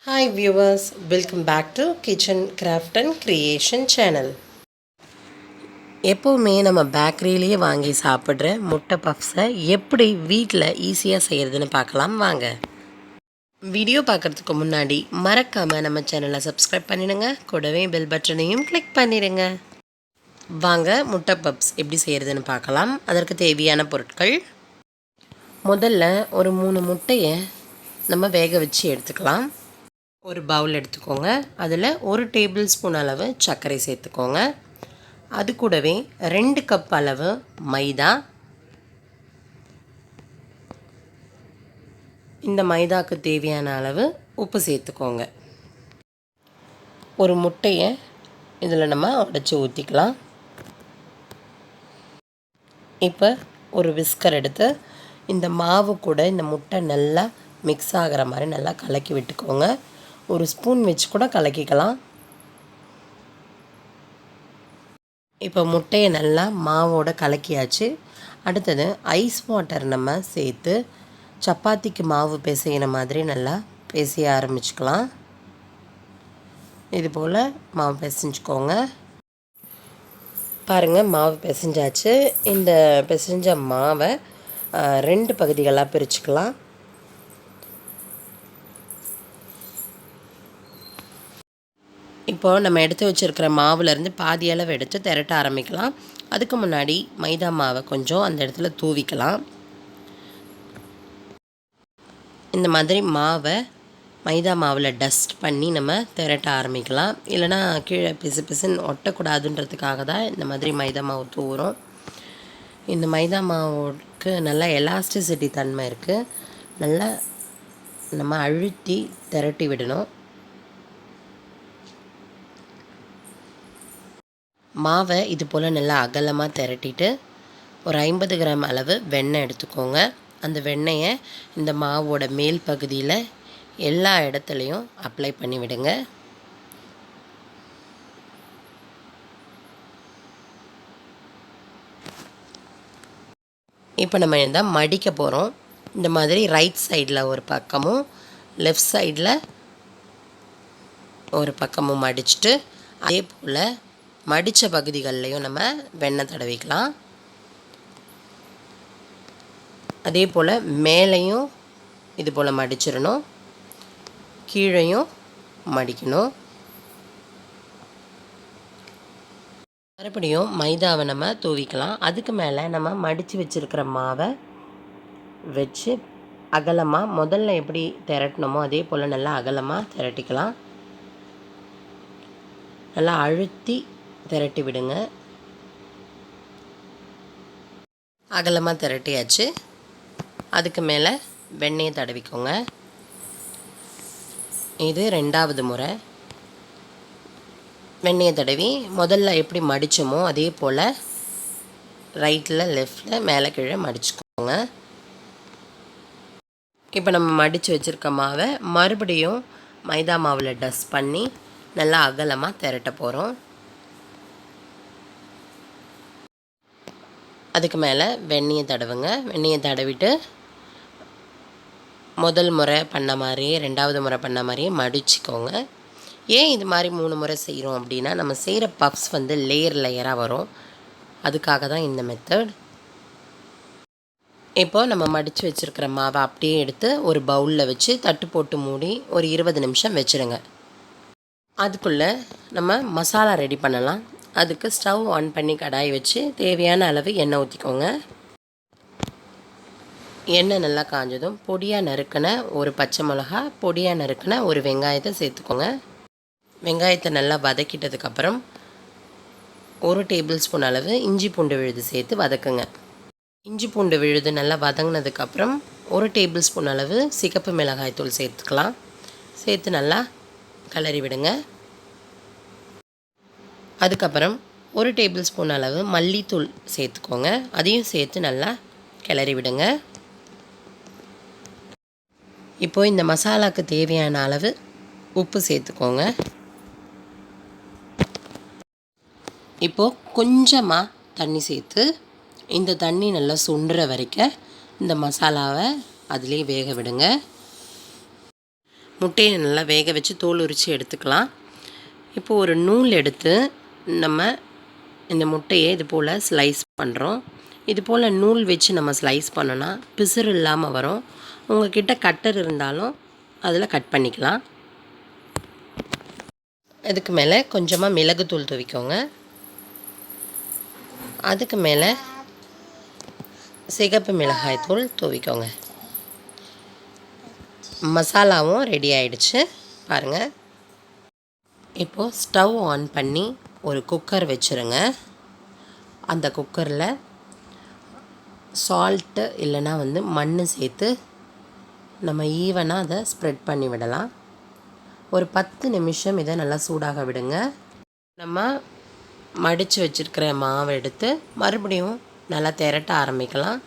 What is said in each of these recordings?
Hi viewers, welcome back to Kitchen Craft and Creation channel. எப்போவுமே நம்ம பேக்கரியிலேயே வாங்கி சாப்பிட்ற முட்டை பஃப்ஸை எப்படி வீட்டில் ஈஸியாக செய்கிறதுன்னு பார்க்கலாம் வாங்க. வீடியோ பார்க்குறதுக்கு முன்னாடி மறக்காமல் நம்ம சேனலை சப்ஸ்கிரைப் பண்ணிடுங்க, கூடவே பெல் பட்டனையும் கிளிக் பண்ணிடுங்க. வாங்க முட்டை பஃப்ஸ் எப்படி செய்கிறதுன்னு பார்க்கலாம். அதற்கு தேவையான பொருட்கள், முதல்ல ஒரு 3 முட்டையை நம்ம வேக வச்சு எடுத்துக்கலாம். ஒரு பவுல் எடுத்துக்கோங்க. அதில் 1 டேபிள் ஸ்பூன் அளவு சர்க்கரை சேர்த்துக்கோங்க. அது கூடவே 2 கப் அளவு மைதா. இந்த மைதாக்கு தேவையான அளவு உப்பு சேர்த்துக்கோங்க. ஒரு முட்டையை இதில் நம்ம உடைச்சி ஊற்றிக்கலாம். இப்போ ஒரு விஸ்கர் எடுத்து இந்த மாவு கூட இந்த முட்டை நல்லா மிக்ஸ் ஆகிற மாதிரி நல்லா கலக்கி விட்டுக்கோங்க. ஒரு ஸ்பூன் வச்சு கூட கலக்கிக்கலாம். இப்போ முட்டையை நல்லா மாவோடு கலக்கியாச்சு. அடுத்தது ஐஸ் வாட்டர் நம்ம சேர்த்து சப்பாத்திக்கு மாவு பிசைகிற மாதிரி நல்லா பிசைய ஆரம்பிச்சுக்கலாம். இது போல் மாவு பிசைஞ்சுக்கோங்க. பாருங்கள், மாவு பிசைஞ்சாச்சு. இந்த பிசைஞ்ச மாவை 2 பகுதிகளாக பிரிச்சுக்கலாம். இப்போது நம்ம எடுத்து வச்சுருக்கிற மாவுலேருந்து பாதி அளவு எடுத்து திரட்ட ஆரம்பிக்கலாம். அதுக்கு முன்னாடி மைதா மாவை கொஞ்சம் அந்த இடத்துல தூவிக்கலாம். இந்த மாதிரி மாவை மைதா மாவில் டஸ்ட் பண்ணி நம்ம திரட்ட ஆரம்பிக்கலாம். இல்லைனா கீழே பிசு பிசுன்னு ஒட்டக்கூடாதுன்றதுக்காக தான் இந்த மாதிரி மைதா மாவு தூவுறோம். இந்த மைதா மாவுக்கு நல்லா எலாஸ்டிசிட்டி தன்மை இருக்குது. நல்லா நம்ம அழுத்தி திரட்டி விடணும். மாவை இது போல் நல்லா அகலமாக திரட்டிட்டு ஒரு 50 கிராம் அளவு வெண்ணெய் எடுத்துக்கோங்க. அந்த வெண்ணெயை இந்த மாவோட மேல் பகுதியில் எல்லா இடத்துலையும் அப்ளை பண்ணி விடுங்க. இப்போ நம்ம இதை மடிக்க போகிறோம். இந்த மாதிரி ரைட் சைடில் ஒரு பக்கமும் லெஃப்ட் சைடில் ஒரு பக்கமும் மடிச்சுட்டு அதே போல் மடித்த பகுதிகள்லையும் நம்ம வெண்ணெய் தடவிக்கலாம். அதே போல் மேலேயும் இது போல் மடிச்சிடணும், கீழையும் மடிக்கணும். மறுபடியும் மைதாவை நம்ம தூவிக்கலாம். அதுக்கு மேலே நம்ம மடித்து வச்சுருக்கிற மாவை வச்சு அகலமாக முதல்ல எப்படி திரட்டணுமோ அதே போல் நல்லா அகலமாக திரட்டிக்கலாம். நல்லா அழுத்தி திரட்டி விடுங்க. அகலமாக திரட்டியாச்சு. அதுக்கு மேலே வெண்ணெயை தடவிக்கோங்க. இது 2வது முறை. வெண்ணெயை தடவி முதல்ல எப்படி மடித்தோமோ அதே போல் ரைட்டில் லெஃப்டில் மேலே கீழே மடிச்சுக்கோங்க. இப்போ நம்ம மடித்து வச்சுருக்க மாவை மறுபடியும் மைதா மாவில் டஸ்ட் பண்ணி நல்லா அகலமாக திரட்ட போகிறோம். அதுக்கு மேலே வெண்ணெயை தடவுங்க. வெண்ணெயை தடவிட்டு முதல் முறை பண்ண மாதிரியே 2வது முறை பண்ண மாதிரியே மடிச்சுக்கோங்க. ஏன் இது மாதிரி 3 முறை செய்கிறோம் அப்படின்னா, நம்ம செய்கிற பஃப்ஸ் வந்து லேயராக வரும். அதுக்காக தான் இந்த மெத்தட். இப்போது நம்ம மடித்து வச்சுருக்கிற மாவை அப்படியே எடுத்து ஒரு பவுலில் வச்சு தட்டு போட்டு மூடி ஒரு 20 நிமிஷம் வச்சுருங்க. அதுக்குள்ளே நம்ம மசாலா ரெடி பண்ணலாம். அதுக்கு ஸ்டவ் ஆன் பண்ணி கடாய் வச்சு தேவையான அளவு எண்ணெய் ஊற்றிக்கோங்க. எண்ணெய் நல்லா காஞ்சதும் பொடியாக நறுக்கின ஒரு பச்சை மிளகா, பொடியாக நறுக்கின ஒரு வெங்காயத்தை சேர்த்துக்கோங்க. வெங்காயத்தை நல்லா வதக்கிட்டதுக்கப்புறம் 1 டேபிள் ஸ்பூன் அளவு இஞ்சி பூண்டு விழுது சேர்த்து வதக்குங்க. இஞ்சி பூண்டு விழுது நல்லா வதங்கினதுக்கப்புறம் 1 டேபிள் ஸ்பூன் அளவு சிகப்பு மிளகாய் தூள் சேர்த்துக்கலாம். சேர்த்து நல்லா கிளறி விடுங்க. அதுக்கப்புறம் 1 டேபிள் ஸ்பூன் அளவு மல்லித்தூள் சேர்த்துக்கோங்க. அதையும் சேர்த்து நல்லா கிளறி விடுங்க. இப்போது இந்த மசாலாவுக்கு தேவையான அளவு உப்பு சேர்த்துக்கோங்க. இப்போது கொஞ்சமாக தண்ணி சேர்த்து இந்த தண்ணி நல்லா சுண்டுற வரைக்கும் இந்த மசாலாவை அதிலே வேக விடுங்க. முட்டையை நல்லா வேக வச்சு தோல் உரித்து எடுத்துக்கலாம். இப்போது ஒரு நூல் எடுத்து நம்ம இந்த முட்டையை இது போல் ஸ்லைஸ் பண்ணுறோம். இது போல் நூல் வச்சு நம்ம ஸ்லைஸ் பண்ணோன்னா பிசுறு இல்லாமல் வரும். உங்கள்கிட்ட கட்டர் இருந்தாலும் அதில் கட் பண்ணிக்கலாம். இதுக்கு மேலே கொஞ்சமாக மிளகுத்தூள் தூவிக்கோங்க. அதுக்கு மேலே சிகப்பு மிளகாய் தூள் தூவிக்கோங்க. மசாலாவும் ரெடி ஆகிடுச்சு பாருங்கள். இப்போது ஸ்டவ் ஆன் பண்ணி ஒரு குக்கர் வச்சுருங்க. அந்த குக்கரில் சால்ட்டு இல்லைன்னா மண் சேர்த்து நம்ம ஈவனாக அதை ஸ்ப்ரெட் பண்ணி விடலாம். ஒரு 10 நிமிஷம் இதை நல்லா சூடாக விடுங்க. நம்ம மடித்து வச்சுருக்கிற மாவை எடுத்து மறுபடியும் நல்லா திரட்ட ஆரம்பிக்கலாம்.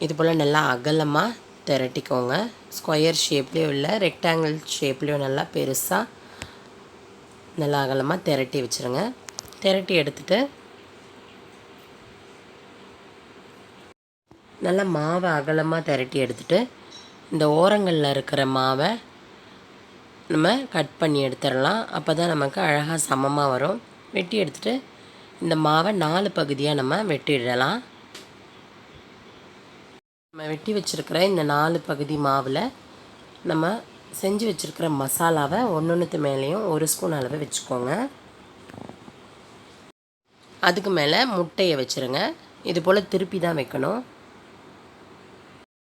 இது போல் நல்லா அகலமாக திரட்டிக்கோங்க. ஸ்கொயர் ஷேப்லேயும் இல்லை ரெக்டாங்கிள் ஷேப்லேயும் நல்லா பெருசாக நல்லா அகலமாக திரட்டி வச்சுருங்க. திரட்டி எடுத்துகிட்டு நல்லா மாவை அகலமாக திரட்டி எடுத்துகிட்டு இந்த ஓரங்களில் இருக்கிற மாவை நம்ம கட் பண்ணி எடுத்துடலாம். அப்போ தான் நமக்கு அழகாக சமமாக வரும். வெட்டி எடுத்துகிட்டு இந்த மாவை 4 பகுதியாக நம்ம வெட்டிடலாம். நம்ம வெட்டி வச்சுருக்கிற இந்த 4 பகுதி மாவில் நம்ம செஞ்சு வச்சுருக்கிற மசாலாவை ஒன்றுத்து மேலேயும் 1 ஸ்பூன் அளவு வச்சுக்கோங்க. அதுக்கு மேலே முட்டையை வச்சுருங்க. இது போல் திருப்பி தான் வைக்கணும்.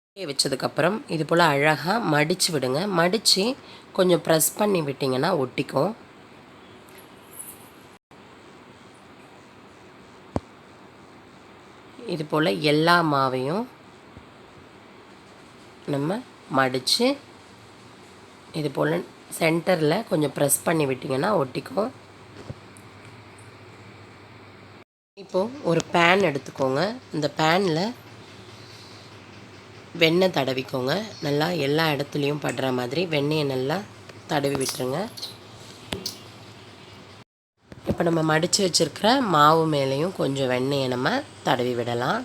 முட்டையை வச்சதுக்கப்புறம் இது போல் அழகாக மடித்து விடுங்க. மடித்து கொஞ்சம் ப்ரெஸ் பண்ணி விட்டிங்கன்னா ஒட்டிக்கும். இது போல் எல்லா மாவையும் நம்ம மடித்து இது போல் சென்டரில் கொஞ்சம் ப்ரெஸ் பண்ணி விட்டிங்கன்னா ஒட்டிக்கும். இப்போது ஒரு பேன் எடுத்துக்கோங்க. இந்த பேனில் வெண்ணெய் தடவிக்கோங்க. நல்லா எல்லா இடத்துலையும் படுற மாதிரி வெண்ணெயை நல்லா தடவி விட்டுருங்க. இப்போ நம்ம மடித்து வச்சுருக்கிற மாவு மேலேயும் கொஞ்சம் வெண்ணெயை நம்ம தடவி விடலாம்.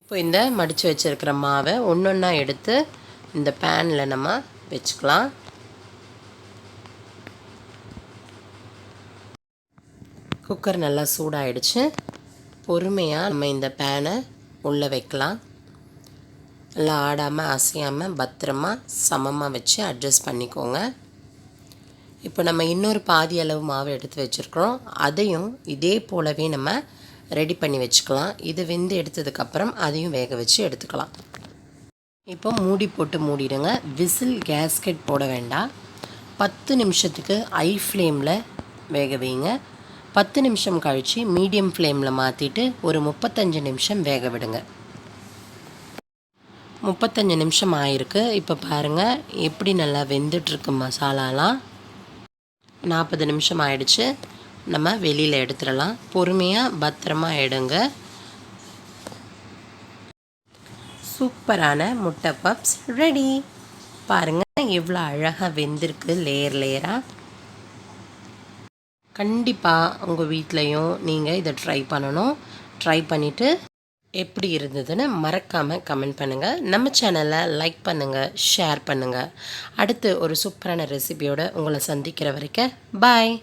இப்போ இந்த மடித்து வச்சுருக்கிற மாவை ஒன்றா எடுத்து இந்த பேனில் நம்ம வச்சுக்கலாம். குக்கர் நல்லா சூடாகிடுச்சு. பொறுமையாக நம்ம இந்த பேனை உள்ளே வைக்கலாம். நல்லா ஆடாமல் அசையாமல் பத்திரமா சமமாக வச்சு அட்ஜஸ்ட் பண்ணிக்கோங்க. இப்போ நம்ம இன்னொரு பாதி அளவு மாவு எடுத்து வச்சுருக்கிறோம். அதையும் இதே போலவே நம்ம ரெடி பண்ணி வச்சுக்கலாம். இது வெந்து எடுத்ததுக்கப்புறம் அதையும் வேக வச்சு எடுத்துக்கலாம். இப்போ மூடி போட்டு மூடிடுங்க. விசில் கேஸ்கெட் போட வேண்டாம். 10 நிமிஷத்துக்கு ஐ ஃப்ளேமில் வேக வைங்க. 10 நிமிஷம் கழித்து மீடியம் ஃப்ளேமில் மாற்றிட்டு ஒரு 35 நிமிஷம் வேக விடுங்க. 35 நிமிஷம் ஆயிருக்கு. இப்போ பாருங்கள் எப்படி நல்லா வெந்துட்டுருக்கு மசாலாலாம். 40 நிமிஷம் ஆயிடுச்சு. நம்ம வெளியில் எடுத்துடலாம். பொறுமையாக பத்திரமா எடுங்க. சூப்பரான முட்டை பப்ஸ் ரெடி. பாருங்கள் எவ்வளோ அழகாக வெந்திருக்கு லேயர் லேயராக. கண்டிப்பாக உங்கள் வீட்லேயும் நீங்கள் இதை ட்ரை பண்ணணும். ட்ரை பண்ணிவிட்டு எப்படி இருந்ததுன்னு மறக்காமல் கமெண்ட் பண்ணுங்கள். நம்ம சேனலை லைக் பண்ணுங்கள், ஷேர் பண்ணுங்கள். அடுத்து ஒரு சூப்பரான ரெசிபியோடு உங்களை சந்திக்கிற வரைக்கும் பாய்.